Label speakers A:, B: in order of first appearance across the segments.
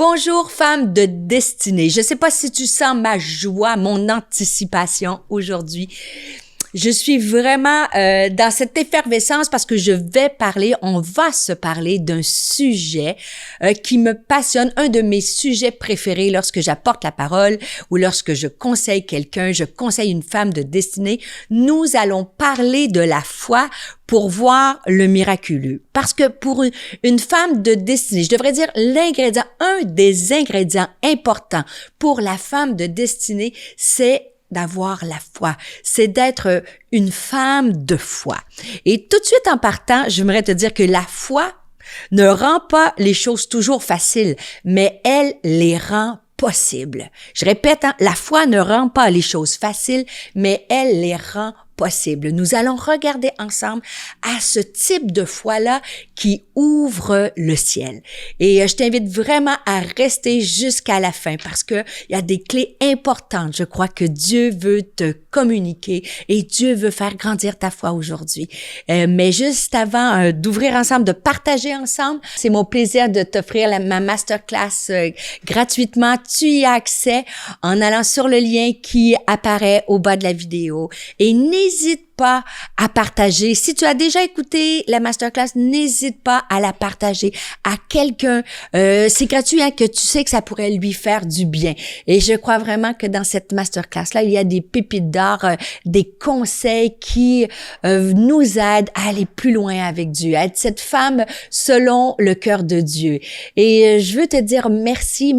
A: Bonjour, femme de destinée. Je ne sais pas si tu sens ma joie, mon anticipation aujourd'hui. Je suis vraiment dans cette effervescence parce que on va se parler d'un sujet qui me passionne, un de mes sujets préférés lorsque j'apporte la parole ou lorsque je conseille quelqu'un, je conseille une femme de destinée. Nous allons parler de la foi pour voir le miraculeux. Parce que pour une femme de destinée, je devrais dire un des ingrédients importants pour la femme de destinée, c'est d'avoir la foi, c'est d'être une femme de foi. Et tout de suite en partant, j'aimerais te dire que la foi ne rend pas les choses toujours faciles, mais elle les rend possibles. Je répète, la foi ne rend pas les choses faciles, mais elle les rend possible. Nous allons regarder ensemble à ce type de foi-là qui ouvre le ciel. Et je t'invite vraiment à rester jusqu'à la fin parce que il y a des clés importantes. Je crois que Dieu veut te communiquer et Dieu veut faire grandir ta foi aujourd'hui. Mais juste avant d'ouvrir ensemble, de partager ensemble, c'est mon plaisir de t'offrir ma masterclass gratuitement. Tu y as accès en allant sur le lien qui apparaît au bas de la vidéo. Et n'hésite pas à partager. Si tu as déjà écouté la masterclass, n'hésite pas à la partager à quelqu'un. C'est gratuit, que tu sais que ça pourrait lui faire du bien. Et je crois vraiment que dans cette masterclass-là, il y a des pépites d'or, des conseils qui nous aident à aller plus loin avec Dieu, à être cette femme selon le cœur de Dieu. Et je veux te dire merci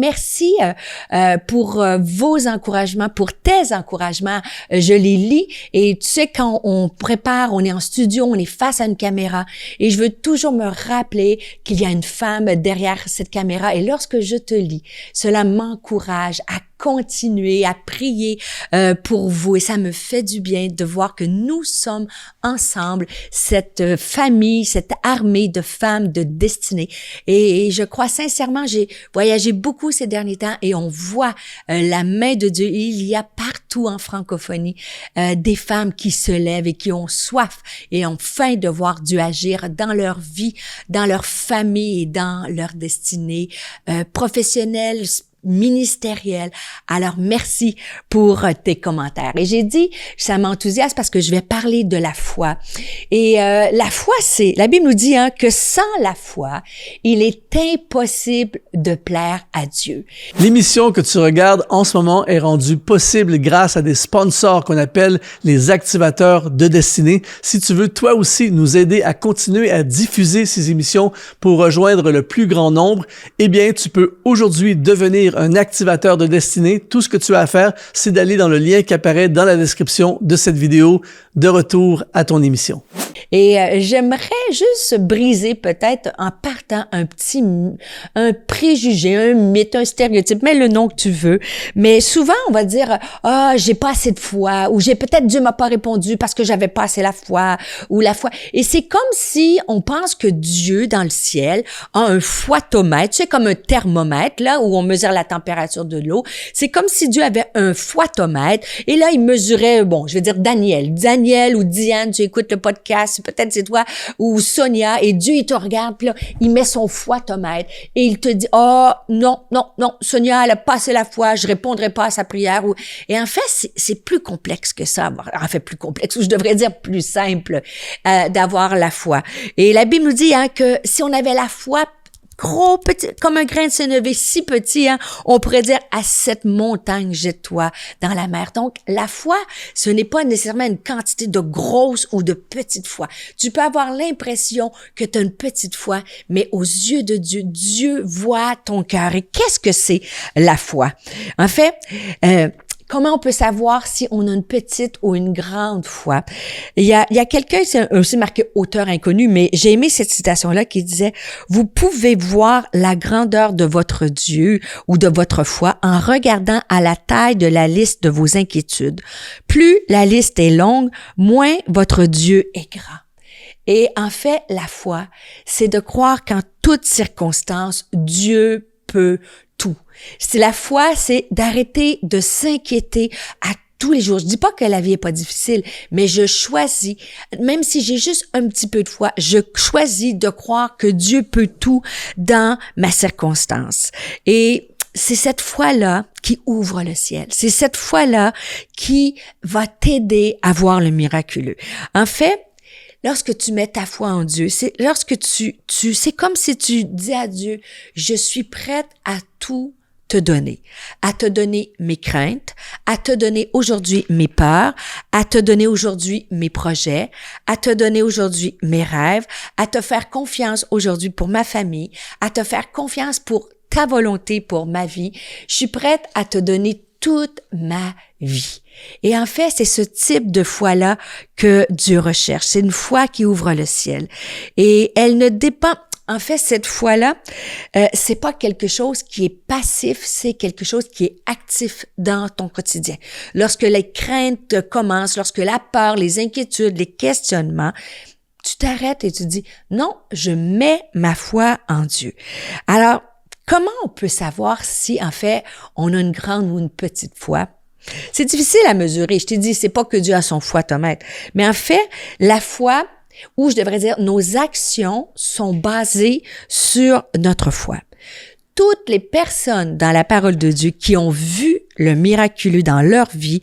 A: pour vos encouragements, pour tes encouragements. Je les lis et tu sais, quand on prépare, on est en studio, on est face à une caméra et je veux toujours me rappeler qu'il y a une femme derrière cette caméra et lorsque je te lis, cela m'encourage à continuer à prier pour vous et ça me fait du bien de voir que nous sommes ensemble, cette famille, cette armée de femmes de destinée. Et je crois sincèrement, j'ai voyagé beaucoup ces derniers temps et on voit la main de Dieu. Il y a partout en francophonie des femmes qui se lèvent et qui ont soif et ont faim de voir Dieu agir dans leur vie, dans leur famille et dans leur destinée professionnelle, ministériel. Alors, merci pour tes commentaires. Et j'ai dit, ça m'enthousiasme parce que je vais parler de la foi. Et la foi, la Bible nous dit que sans la foi, il est impossible de plaire à Dieu.
B: L'émission que tu regardes en ce moment est rendue possible grâce à des sponsors qu'on appelle les activateurs de destinée. Si tu veux toi aussi nous aider à continuer à diffuser ces émissions pour rejoindre le plus grand nombre, eh bien, tu peux aujourd'hui devenir un activateur de destinée. Tout ce que tu as à faire, c'est d'aller dans le lien qui apparaît dans la description de cette vidéo. De retour à ton émission.
A: Et j'aimerais juste briser peut-être en partant un préjugé, un mythe, un stéréotype, mets le nom que tu veux. Mais souvent, on va dire, j'ai pas assez de foi, ou Dieu m'a pas répondu parce que j'avais pas assez la foi, ou la foi. Et c'est comme si on pense que Dieu, dans le ciel, a un foitomètre, tu sais, comme un thermomètre, là, où on mesure la température de l'eau. C'est comme si Dieu avait un foitomètre, et là, il mesurait, Daniel ou Diane, tu écoutes le podcast, peut-être c'est toi, ou Sonia, et Dieu, il te regarde, puis là, il met son foitomètre, et il te dit, non, Sonia, elle a pas assez la foi, je répondrai pas à sa prière. Et en fait, c'est plus complexe que ça. En fait, plus complexe, ou je devrais dire plus simple, d'avoir la foi. Et la Bible nous dit, que si on avait la foi gros, petit, comme un grain de sénévé, si petit, on pourrait dire à cette montagne, jette-toi dans la mer. Donc, la foi, ce n'est pas nécessairement une quantité de grosse ou de petite foi. Tu peux avoir l'impression que tu as une petite foi, mais aux yeux de Dieu, Dieu voit ton cœur. Et qu'est-ce que c'est la foi? En fait, comment on peut savoir si on a une petite ou une grande foi? Il y a quelqu'un, c'est aussi marqué auteur inconnu, mais j'ai aimé cette citation-là qui disait « Vous pouvez voir la grandeur de votre Dieu ou de votre foi en regardant à la taille de la liste de vos inquiétudes. Plus la liste est longue, moins votre Dieu est grand. » Et en fait, la foi, c'est de croire qu'en toutes circonstances, Dieu peut tout. C'est la foi, c'est d'arrêter de s'inquiéter à tous les jours. Je dis pas que la vie est pas difficile, mais je choisis, même si j'ai juste un petit peu de foi, je choisis de croire que Dieu peut tout dans ma circonstance. Et c'est cette foi-là qui ouvre le ciel. C'est cette foi-là qui va t'aider à voir le miraculeux. En fait, lorsque tu mets ta foi en Dieu, c'est lorsque c'est comme si tu dis à Dieu, je suis prête à tout te donner, à te donner mes craintes, à te donner aujourd'hui mes peurs, à te donner aujourd'hui mes projets, à te donner aujourd'hui mes rêves, à te faire confiance aujourd'hui pour ma famille, à te faire confiance pour ta volonté pour ma vie. Je suis prête à te donner toute ma vie. Et en fait, c'est ce type de foi-là que Dieu recherche. C'est une foi qui ouvre le ciel. Et elle ne dépend... En fait, cette foi-là, c'est pas quelque chose qui est passif, c'est quelque chose qui est actif dans ton quotidien. Lorsque les craintes commencent, lorsque la peur, les inquiétudes, les questionnements, tu t'arrêtes et tu dis, non, je mets ma foi en Dieu. Alors, comment on peut savoir si, en fait, on a une grande ou une petite foi? C'est difficile à mesurer. Je t'ai dit, c'est pas que Dieu a son foitomètre. Mais en fait, la foi, ou je devrais dire, nos actions sont basées sur notre foi. Toutes les personnes dans la parole de Dieu qui ont vu le miraculeux dans leur vie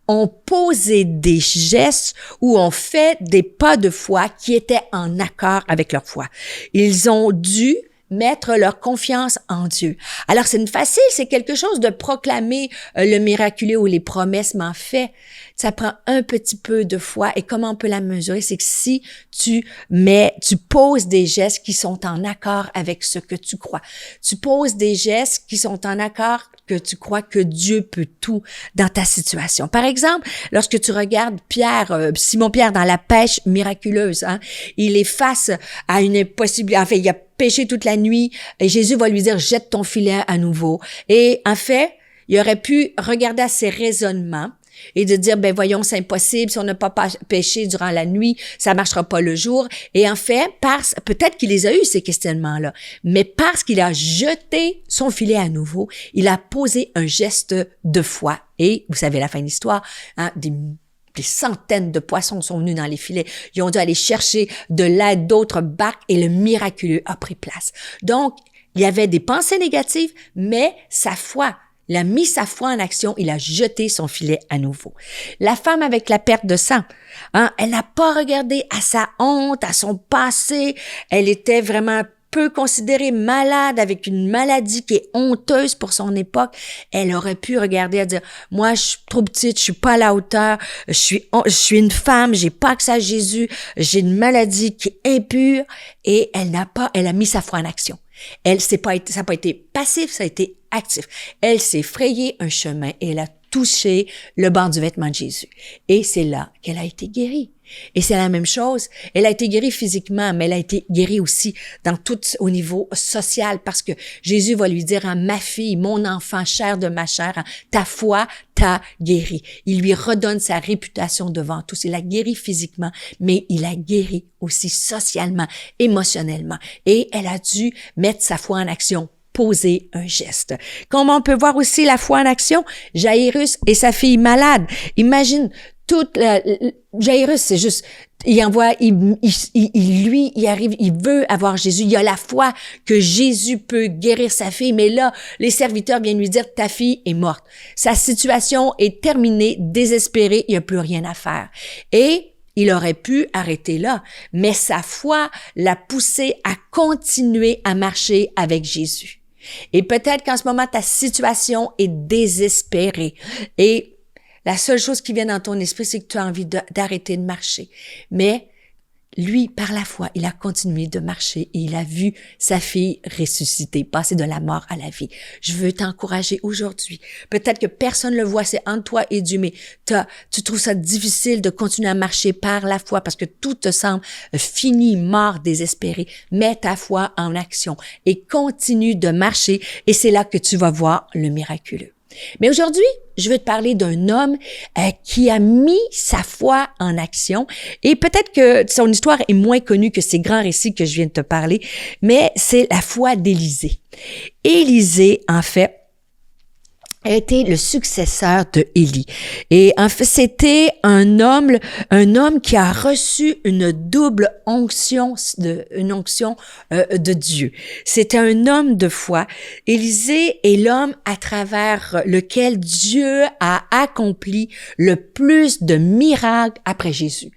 A: ont posé des gestes ou ont fait des pas de foi qui étaient en accord avec leur foi. Ils ont dû mettre leur confiance en Dieu. Alors, c'est facile, c'est quelque chose de proclamer le miraculeux ou les promesses, mais en fait, ça prend un petit peu de foi. Et comment on peut la mesurer? C'est que si tu poses des gestes qui sont en accord avec ce que tu crois. Tu poses des gestes qui sont en accord que tu crois que Dieu peut tout dans ta situation. Par exemple, lorsque tu regardes Simon-Pierre dans la pêche miraculeuse, il est face à une impossibilité. En fait, il a pêché toute la nuit et Jésus va lui dire, jette ton filet à nouveau. Et en fait, il aurait pu regarder à ses raisonnements et de dire, ben voyons, c'est impossible, si on n'a pas pêché durant la nuit, ça marchera pas le jour. Et en fait, peut-être qu'il les a eu, ces questionnements-là, mais parce qu'il a jeté son filet à nouveau, il a posé un geste de foi. Et, vous savez la fin de l'histoire, des centaines de poissons sont venus dans les filets. Ils ont dû aller chercher de l'aide d'autres barques et le miraculeux a pris place. Donc, il y avait des pensées négatives, mais sa foi, il a mis sa foi en action, il a jeté son filet à nouveau. La femme avec la perte de sang, elle n'a pas regardé à sa honte, à son passé. Elle était vraiment peu considérée malade, avec une maladie qui est honteuse pour son époque. Elle aurait pu regarder et dire, moi, je suis trop petite, je suis pas à la hauteur, je suis une femme, j'ai pas accès à Jésus, j'ai une maladie qui est impure. Et elle a mis sa foi en action. Ça n'a pas été passif, ça a été actif. Elle s'est frayé un chemin et elle a touché le bord du vêtement de Jésus. Et c'est là qu'elle a été guérie. Et c'est la même chose. Elle a été guérie physiquement, mais elle a été guérie aussi au niveau social, parce que Jésus va lui dire, ma fille, mon enfant, chair de ma chair, ta foi t'a guérie. Il lui redonne sa réputation devant tous. Il l'a guérie physiquement, mais il a guéri aussi socialement, émotionnellement. Et elle a dû mettre sa foi en action, poser un geste. Comme on peut voir aussi la foi en action, Jairus et sa fille malade. Imagine, Jairus, c'est juste, il arrive, il veut avoir Jésus. Il y a la foi que Jésus peut guérir sa fille, mais là, les serviteurs viennent lui dire, ta fille est morte. Sa situation est terminée, désespérée, il n'y a plus rien à faire. Et il aurait pu arrêter là, mais sa foi l'a poussé à continuer à marcher avec Jésus. Et peut-être qu'en ce moment, ta situation est désespérée et la seule chose qui vient dans ton esprit, c'est que tu as envie d'arrêter de marcher. Mais lui, par la foi, il a continué de marcher et il a vu sa fille ressusciter, passer de la mort à la vie. Je veux t'encourager aujourd'hui. Peut-être que personne ne le voit, c'est entre toi et Dieu, mais tu trouves ça difficile de continuer à marcher par la foi parce que tout te semble fini, mort, désespéré. Mets ta foi en action et continue de marcher et c'est là que tu vas voir le miraculeux. Mais aujourd'hui, je veux te parler d'un homme qui a mis sa foi en action et peut-être que son histoire est moins connue que ces grands récits que je viens de te parler, mais c'est la foi d'Élisée. Élisée, en fait, a été le successeur de Élie. Et en fait, c'était un homme qui a reçu une double onction de Dieu. C'était un homme de foi. Élisée est l'homme à travers lequel Dieu a accompli le plus de miracles après Jésus.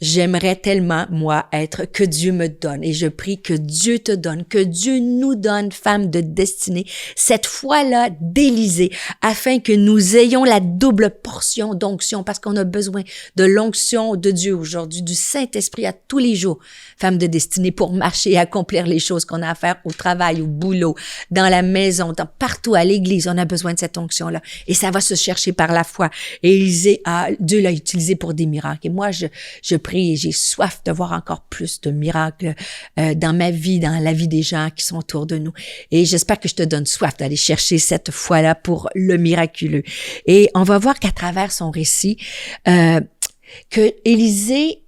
A: J'aimerais tellement, moi, être que Dieu me donne, et je prie que Dieu te donne, que Dieu nous donne, femme de destinée, cette foi-là d'Élisée, afin que nous ayons la double portion d'onction, parce qu'on a besoin de l'onction de Dieu aujourd'hui, du Saint-Esprit à tous les jours, femme de destinée, pour marcher et accomplir les choses qu'on a à faire au travail, au boulot, dans la maison, partout à l'église. On a besoin de cette onction-là, et ça va se chercher par la foi. Et Élisée, Dieu l'a utilisé pour des miracles. Et moi, je prie et j'ai soif de voir encore plus de miracles dans ma vie, dans la vie des gens qui sont autour de nous. Et j'espère que je te donne soif d'aller chercher cette foi-là pour le miraculeux. Et on va voir qu'à travers son récit, que Élisée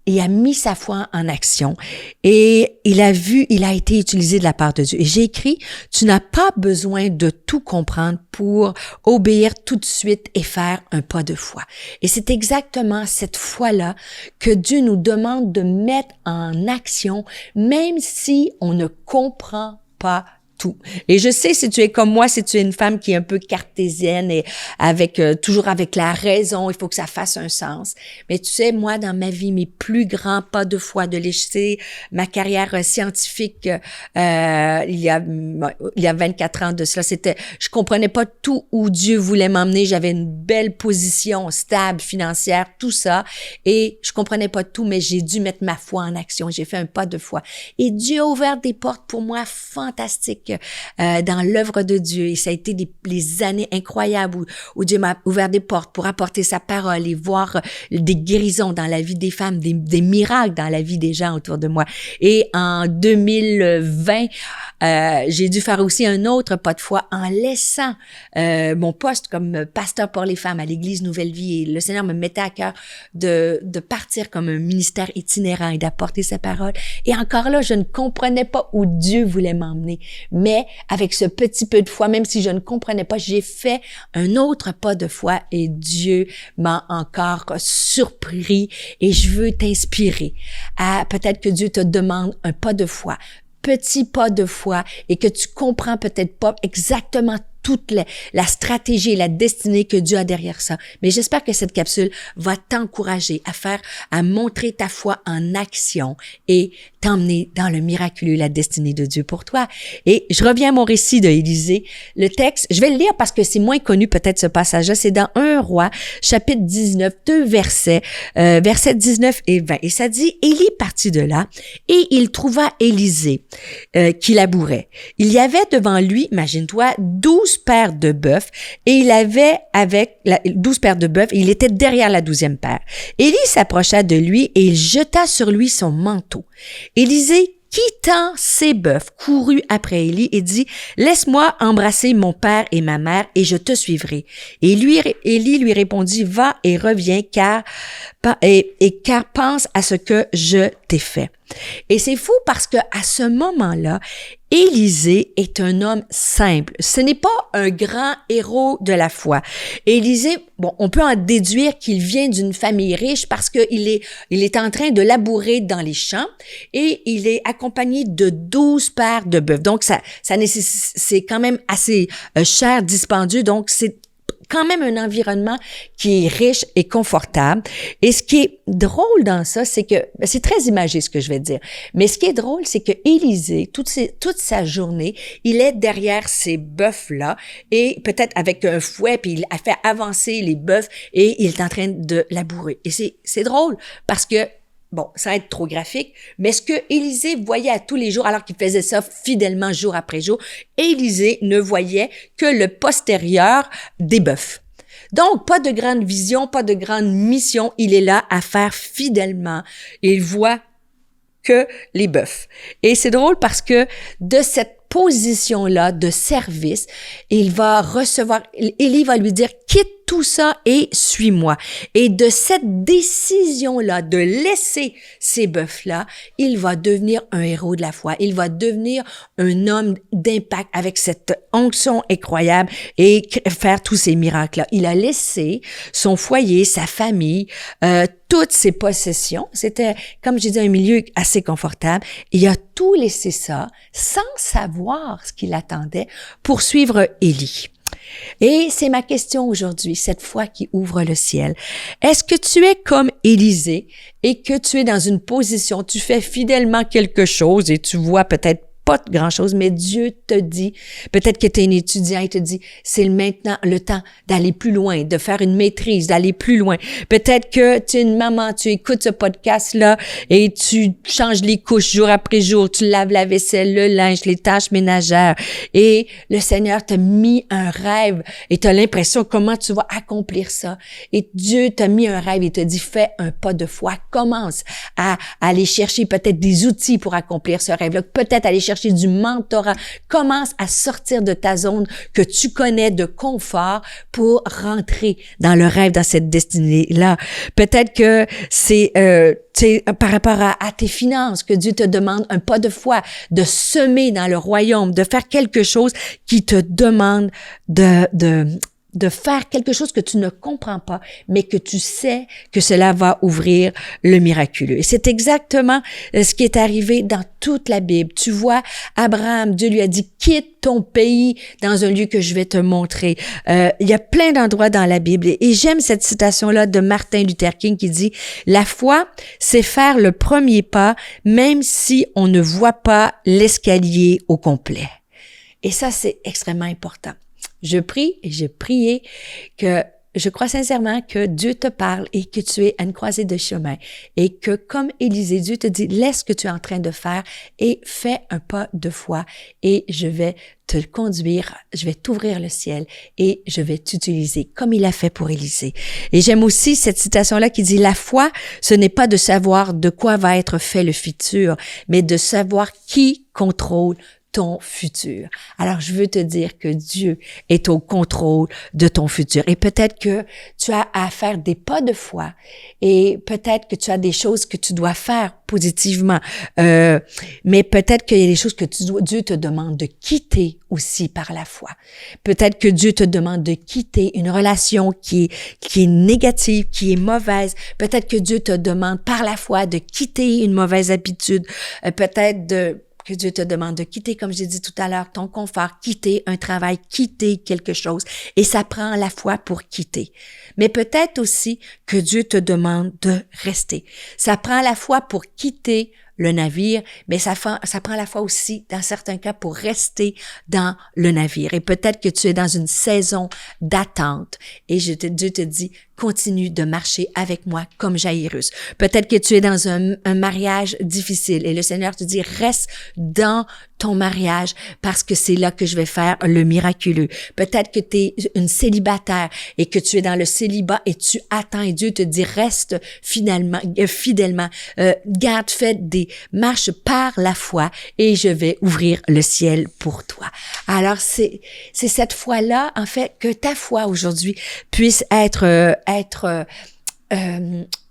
A: il a mis sa foi en action et il a été utilisé de la part de Dieu. Et j'ai écrit, tu n'as pas besoin de tout comprendre pour obéir tout de suite et faire un pas de foi. Et c'est exactement cette foi-là que Dieu nous demande de mettre en action, même si on ne comprend pas tout. Et je sais, si tu es comme moi, si tu es une femme qui est un peu cartésienne et toujours avec la raison, il faut que ça fasse un sens. Mais tu sais, moi, dans ma vie, mes plus grands pas de foi, de laisser ma carrière scientifique, il y a 24 ans de cela, je comprenais pas tout où Dieu voulait m'emmener. J'avais une belle position stable, financière, tout ça. Et je comprenais pas tout, mais j'ai dû mettre ma foi en action. J'ai fait un pas de foi. Et Dieu a ouvert des portes pour moi fantastiques. Dans l'œuvre de Dieu, et ça a été les années incroyables où Dieu m'a ouvert des portes pour apporter sa parole et voir des guérisons dans la vie des femmes, des miracles dans la vie des gens autour de moi. Et en 2020, j'ai dû faire aussi un autre pas de foi en laissant mon poste comme pasteur pour les femmes à l'Église Nouvelle Vie, et le Seigneur me mettait à cœur de partir comme un ministère itinérant et d'apporter sa parole. Et encore là, je ne comprenais pas où Dieu voulait m'emmener. Mais avec ce petit peu de foi, même si je ne comprenais pas, j'ai fait un autre pas de foi et Dieu m'a encore surpris, et je veux t'inspirer à peut-être que Dieu te demande un pas de foi, petit pas de foi, et que tu comprends peut-être pas exactement toute la stratégie et la destinée que Dieu a derrière ça. Mais j'espère que cette capsule va t'encourager à montrer ta foi en action et t'emmener dans le miraculeux, la destinée de Dieu pour toi. Et je reviens à mon récit de Élisée. Le texte, je vais le lire parce que c'est moins connu peut-être ce passage-là. C'est dans 1 Roi, chapitre 19, 2 versets, versets 19 et 20. Et ça dit, Élie partit de là et il trouva Élisée qui labourait. Il y avait devant lui, imagine-toi, 12 paires de bœufs, et il avait 12 paires de bœufs, et il était derrière la 12e paire. Élie s'approcha de lui et il jeta sur lui son manteau. Élisée, quittant ses bœufs, courut après Élie et dit, « Laisse-moi embrasser mon père et ma mère, et je te suivrai. » Et Élie lui répondit, « Va et reviens, car pense à ce que je t'ai fait. » Et c'est fou parce que à ce moment-là, Élisée est un homme simple. Ce n'est pas un grand héros de la foi. Élisée, on peut en déduire qu'il vient d'une famille riche parce qu'il est en train de labourer dans les champs et il est accompagné de 12 paires de bœufs. Donc, c'est quand même assez cher, dispendieux. Donc, c'est quand même un environnement qui est riche et confortable. Et ce qui est drôle dans ça, c'est que, c'est très imagé ce que je vais dire, mais ce qui est drôle, c'est que Élisée, toute sa journée, il est derrière ces bœufs-là, et peut-être avec un fouet, puis il a fait avancer les bœufs, et il est en train de labourer. Et c'est drôle, parce que ça va être trop graphique, mais ce que Élisée voyait à tous les jours, alors qu'il faisait ça fidèlement jour après jour, Élisée ne voyait que le postérieur des bœufs. Donc, pas de grande vision, pas de grande mission, il est là à faire fidèlement. Il voit que les bœufs. Et c'est drôle parce que de cette position-là de service, il va recevoir, Élie va lui dire, quitte tout ça et suis-moi. Et de cette décision-là, de laisser ces bœufs-là, il va devenir un héros de la foi. Il va devenir un homme d'impact avec cette onction incroyable et faire tous ces miracles-là. Il a laissé son foyer, sa famille, toutes ses possessions. C'était, comme j'ai dit, un milieu assez confortable. Il a tout laissé ça sans savoir ce qui l'attendait pour suivre Élie. Et c'est ma question aujourd'hui, cette foi qui ouvre le ciel. Est-ce que tu es comme Élisée et que tu es dans une position, tu fais fidèlement quelque chose et tu vois peut-être pas grand-chose, mais Dieu te dit, peut-être que tu es un étudiant, il te dit, c'est maintenant le temps d'aller plus loin, de faire une maîtrise, d'aller plus loin. Peut-être que tu es une maman, tu écoutes ce podcast-là et tu changes les couches jour après jour, tu laves la vaisselle, le linge, les tâches ménagères et le Seigneur t'a mis un rêve et tu as l'impression comment tu vas accomplir ça. Et Dieu t'a mis un rêve et te dit, fais un pas de foi, commence à aller chercher peut-être des outils pour accomplir ce rêve-là, peut-être aller chercher du mentorat. Commence à sortir de ta zone que tu connais de confort pour rentrer dans le rêve, dans cette destinée-là. Peut-être que c'est par rapport à tes finances, que Dieu te demande un pas de foi, de semer dans le royaume, de faire quelque chose qui te demande de faire quelque chose que tu ne comprends pas, mais que tu sais que cela va ouvrir le miraculeux. Et c'est exactement ce qui est arrivé dans toute la Bible. Tu vois, Abraham, Dieu lui a dit, quitte ton pays dans un lieu que je vais te montrer. Il y a plein d'endroits dans la Bible. Et j'aime cette citation-là de Martin Luther King qui dit, la foi, c'est faire le premier pas, même si on ne voit pas l'escalier au complet. Et ça, c'est extrêmement important. Je prie et j'ai prié que je crois sincèrement que Dieu te parle et que tu es à une croisée de chemin et que comme Élisée, Dieu te dit, laisse ce que tu es en train de faire et fais un pas de foi et je vais te conduire, je vais t'ouvrir le ciel et je vais t'utiliser comme il a fait pour Élisée. Et j'aime aussi cette citation-là qui dit, la foi, ce n'est pas de savoir de quoi va être fait le futur, mais de savoir qui contrôle ton futur. Alors, je veux te dire que Dieu est au contrôle de ton futur. Et peut-être que tu as à faire des pas de foi et peut-être que tu as des choses que tu dois faire positivement. Mais peut-être qu'il y a des choses que Dieu te demande de quitter aussi par la foi. Peut-être que Dieu te demande de quitter une relation qui est négative, qui est mauvaise. Peut-être que Dieu te demande par la foi de quitter une mauvaise habitude. Que Dieu te demande de quitter, comme j'ai dit tout à l'heure, ton confort, quitter un travail, quitter quelque chose. Et ça prend la foi pour quitter. Mais peut-être aussi que Dieu te demande de rester. Ça prend la foi pour quitter le navire, mais ça prend la foi aussi, dans certains cas, pour rester dans le navire. Et peut-être que tu es dans une saison d'attente et Dieu te dit, continue de marcher avec moi comme Jairus. Peut-être que tu es dans un mariage difficile et le Seigneur te dit, reste dans ton mariage parce que c'est là que je vais faire le miraculeux. Peut-être que tu es une célibataire et que tu es dans le célibat et tu attends et Dieu te dit, reste fidèlement, garde, fais des marches par la foi et je vais ouvrir le ciel pour toi. Alors, c'est cette foi-là, en fait, que ta foi aujourd'hui puisse être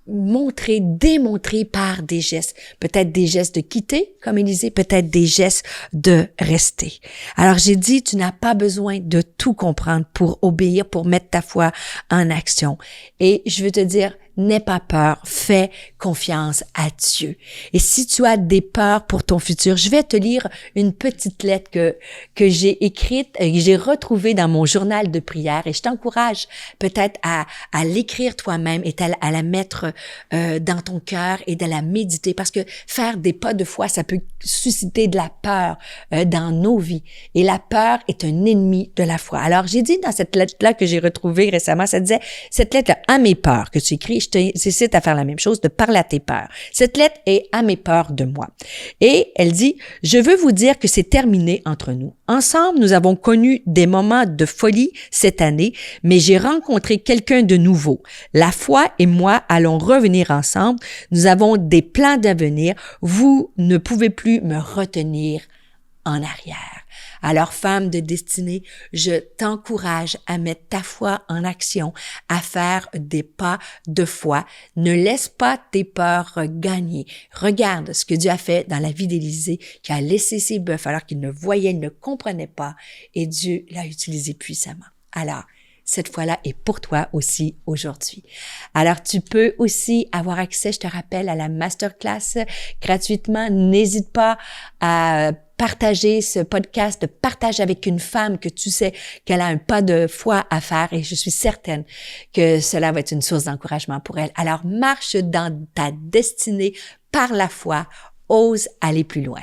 A: démontré par des gestes. Peut-être des gestes de quitter, comme Élisée, peut-être des gestes de rester. Alors, j'ai dit, tu n'as pas besoin de tout comprendre pour obéir, pour mettre ta foi en action. Et je veux te dire, n'aie pas peur, fais confiance à Dieu. Et si tu as des peurs pour ton futur, je vais te lire une petite lettre que j'ai écrite et que j'ai retrouvée dans mon journal de prière. Et je t'encourage peut-être à l'écrire toi-même et à la mettre dans ton cœur et de la méditer. Parce que faire des pas de foi, ça peut susciter de la peur dans nos vies. Et la peur est un ennemi de la foi. Alors, j'ai dit dans cette lettre-là que j'ai retrouvée récemment, ça disait, cette lettre-là, à mes peurs que tu écris, je t'incite à faire la même chose, de parler à tes peurs. Cette lettre est à mes peurs de moi. Et elle dit, je veux vous dire que c'est terminé entre nous. Ensemble, nous avons connu des moments de folie cette année, mais j'ai rencontré quelqu'un de nouveau. La foi et moi allons revenir ensemble. Nous avons des plans d'avenir. Vous ne pouvez plus me retenir en arrière. Alors, femme de destinée, je t'encourage à mettre ta foi en action, à faire des pas de foi. Ne laisse pas tes peurs gagner. Regarde ce que Dieu a fait dans la vie d'Élisée, qui a laissé ses bœufs alors qu'il ne voyait, il ne comprenait pas, et Dieu l'a utilisé puissamment. Alors, cette fois-là est pour toi aussi aujourd'hui. Alors, tu peux aussi avoir accès, je te rappelle, à la masterclass gratuitement. N'hésite pas à partager ce podcast, partage avec une femme que tu sais qu'elle a un pas de foi à faire et je suis certaine que cela va être une source d'encouragement pour elle. Alors, marche dans ta destinée par la foi, ose aller plus loin.